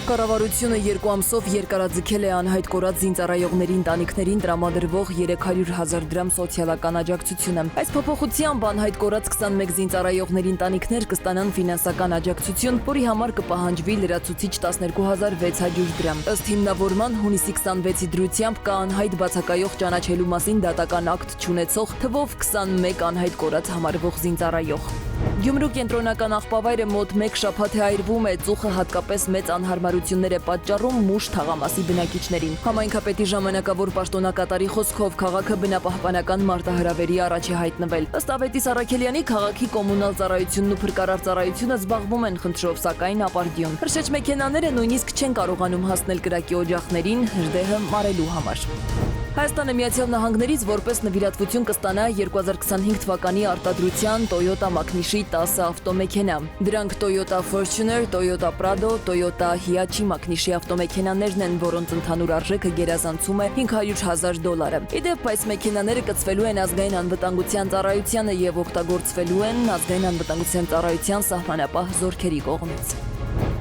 Կառավարությունը 2 ամսով երկարաձգել է անհայտ կորած զինծառայողների ընտանիքներին տրամադրվող 300,000 դրամ սոցիալական աջակցությունը։ Այս փոփոխությամբ անհայտ կորած 21 զինծառայողների ընտանիքներ կստանան ֆինանսական աջակցություն, որի համար կպահանջվի լրացուցիչ 12,600 դրամ։ Ըստ հիմնավորման հունիսի 26-ի դրությամբ կա անհայտ բացակայող ճանաչելու մասին դատական ակտ չունեցող թվով 21 անհայտ կորած համարվող զինծառայող։ Գյումրու կենտրոնական աղբավայրը մոտ 1 շաբաթ է այրվում է, ծուխը հատկապես մեծ անհարմարություններ է պատճառում մուշ թաղամասի բնակիչներին։ Համայնքապետի ժամանակավոր պաշտոնակատարի խոսքով քաղաքը բնապահպանական մարտահրավերի առաջ է հայտնվել։ Ըստ Ավետիս Առաքելյանի, քաղաքի կոմունալ ծառայությունն ու փրկարար ծառայությունը զբաղվում են խնդրով, սակայն ապարդյուն։ Հրշեջ մեքենաները նույնիսկ չեն կարողանում հասնել կրակի օջախներին հրդեհը մարելու համար։ Հայաստանը Միացյալ Նահանգներից որպես նվիրատվություն կստանա 2025 թվականի արտադրության Toyota Maknishi 10 ավտոմեքենա։ Դրանք Toyota Fortuner, Toyota Prado, Toyota Hiace Maknishi ավտոմեքենաներն են, որոնց ընդհանուր արժեքը գերազանցում է $500,000։ Ի դեպ, այս մեքենաները կցվելու են ազգային անվտանգության ծառայությանը եւ օգտագործվելու են ազգային անվտանգության ծառայության սահմանապահ զորքերի կողմից։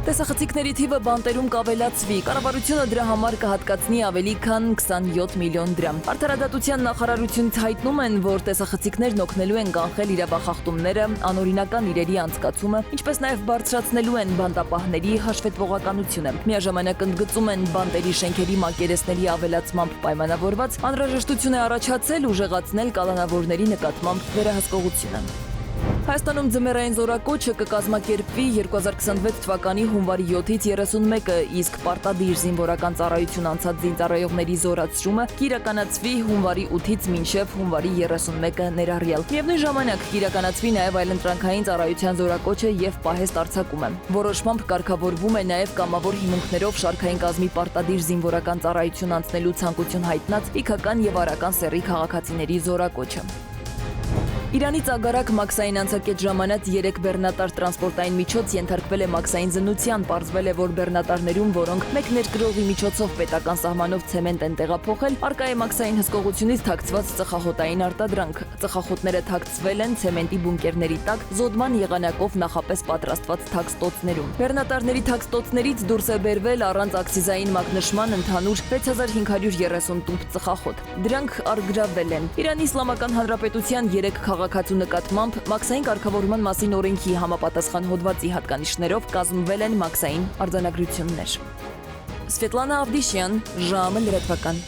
Տեսախցիկների թիվը բանտերում կավելացվի, կառավարությունը դրա համար կհատկացնի ավելի քան 27 միլիոն դրամ։ Արդարադատության նախարարությունից հայտնում են, որ տեսախցիկներն օգնելու են կանխել իրավախախտումները, անօրինական իրերի անցկացումը, ինչպես նաև բարձրացնելու են բանտապահների հաշվետվողականությունը։ Միաժամանակ ընդգծում են բանտերի շենքերի մակերեսների ավելացմամբ պայմանավորված անհրաժեշտություն է առաջացել ուժեղացնել կալանավորների նկատմամբ վերահսկողությունը։ Հայաստանում ձմեռային զորակոչը կկազմակերպվի 2026 թվականի հունվարի 7-ից 31-ը, իսկ պարտադիր զինվորական ծառայություն անցած զինծառայողների զորացումը կիրականացվի հունվարի 8-ից մինչև հունվարի 31-ը ներառյալ։ Միևնույն ժամանակ կիրականացվի նաև այլընտրանքային ծառայության զորակոչը եւ պահեստ արձակումը։ Որոշմամբ կարգավորվում է նաև կամավոր հիմունքներով շարքային կազմի պարտադիր զինվորական ծառայություն անցնելու ցանկություն հայտնած իգական եւ արական սեռի քաղաքացիների զորակոչը։ Իրանից ագարակ մաքսային անցակետ ժամանած 3 բեռնատար տրանսպորտային միջոց ենթարկվել է մաքսային զննության, պարզվել է, որ բեռնատարներում, որոնք մեկ ներկրողի միջոցով պետական սահմանով ցեմենտ են տեղափոխել, առկա է մաքսային հսկողությունից թաքցված ծխախոտային արտադրանք։ Ծխախոտները թաքցվել են ցեմենտի բունկերների տակ, զոդման եղանակով նախապես պատրաստված թաքստոցներում։ Բեռնատարների թաքստոցներից դուրս է բերվել առանց աքսիզային մակնշման ընդհանուր 6530 տուփ ծխախոտ։ Դրանք առգրավվել են։ Իրանի Իսլամական Հանրապետության 3 քաղաքացու նկատմամբ մաքսային կարգավորման մասին օրենքի համապատասխան հոդվածի հատկանիշներով կազմվել են մաքսային արձանագրություններ։ Սվետլանա Ավդիշյան, ժամը լրատվական։